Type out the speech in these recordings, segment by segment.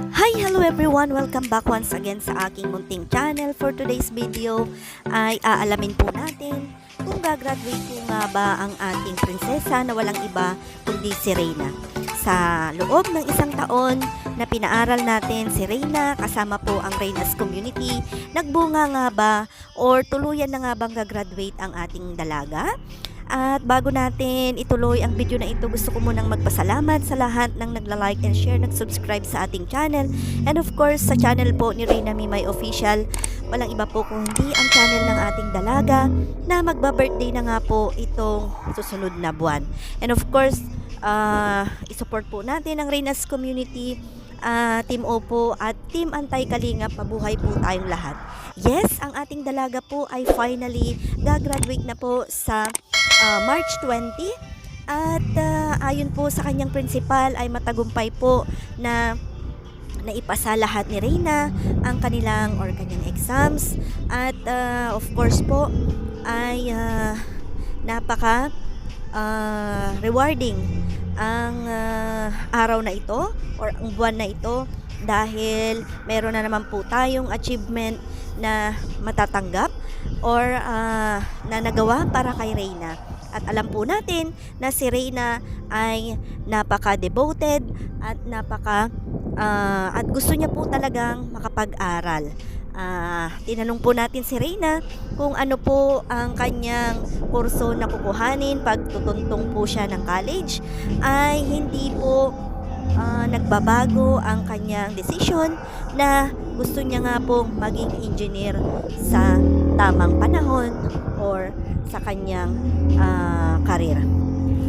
Hi! Hello everyone! Welcome back once again sa aking munting channel. For today's video ay aalamin po natin kung gagraduate po nga ba ang ating prinsesa na walang iba kundi si Reyna. Sa loob ng isang taon na pinaaral natin si Reyna kasama po ang Reyna's community, nagbunga nga ba or tuluyan na nga bang gagraduate ang ating dalaga? At bago natin ituloy ang video na ito, gusto ko munang magpasalamat sa lahat ng nagla-like and share, nag-subscribe sa ating channel. And of course, sa channel po ni Reyna Mimay Official, walang iba po kung hindi ang channel ng ating dalaga na magba-birthday na nga po itong susunod na buwan. And of course, isupport po natin ang Reyna's community, Team Opo at Team Antay Kalingap. Mabuhay po tayong lahat. Yes, ang ating dalaga po ay finally gagraduate na po sa March 20 at ayon po sa kanyang principal ay matagumpay po na naipasa lahat ni Reyna ang kanyang exams at of course po ay napaka rewarding ang araw na ito or ang buwan na ito dahil meron na naman po tayong achievement na matatanggap or na nagawa para kay Reyna. At alam po natin na si Reyna ay napaka-devoted at at gusto niya po talagang makapag-aral. Tinanong po natin si Reyna kung ano po ang kanyang kurso na kukuhanin pag tutuntong po siya ng college, ay hindi po nagbabago ang kanyang desisyon na gusto niya nga pong maging engineer sa tamang panahon or sa kanyang career.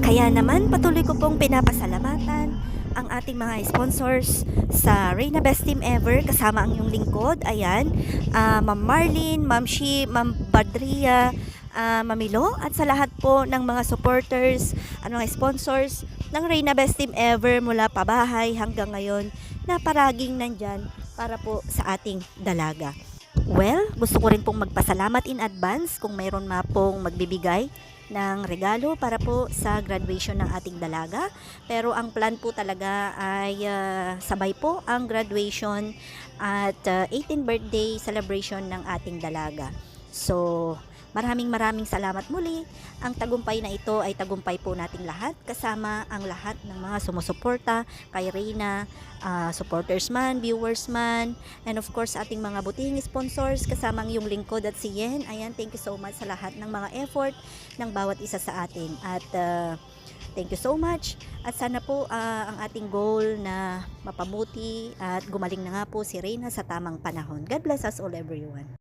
Kaya naman patuloy ko pong pinapasalamatan ang ating mga sponsors sa Reyna Best Team Ever, kasama ang iyong lingkod. Ayan, Ma'am Marlene, Ma'am Shi, Ma'am Badria, Mamilo, at sa lahat po ng mga supporters at mga sponsors ng Reyna Best Team Ever mula pabahay hanggang ngayon na paraging nandyan para po sa ating dalaga. Well, gusto ko rin pong magpasalamat in advance kung mayroon pong magbibigay ng regalo para po sa graduation ng ating dalaga. Pero ang plan po talaga ay sabay po ang graduation at 18th birthday celebration ng ating dalaga. So, maraming salamat muli. Ang tagumpay na ito ay tagumpay po nating lahat, kasama ang lahat ng mga sumusuporta kay Reyna, supporters man, viewers man, and of course ating mga butihing sponsors, kasama ang iyong lingkod at si Yen. Ayan, thank you so much sa lahat ng mga effort ng bawat isa sa atin. At thank you so much. At sana po ang ating goal na mapabuti at gumaling na nga po si Reyna sa tamang panahon. God bless us all, everyone.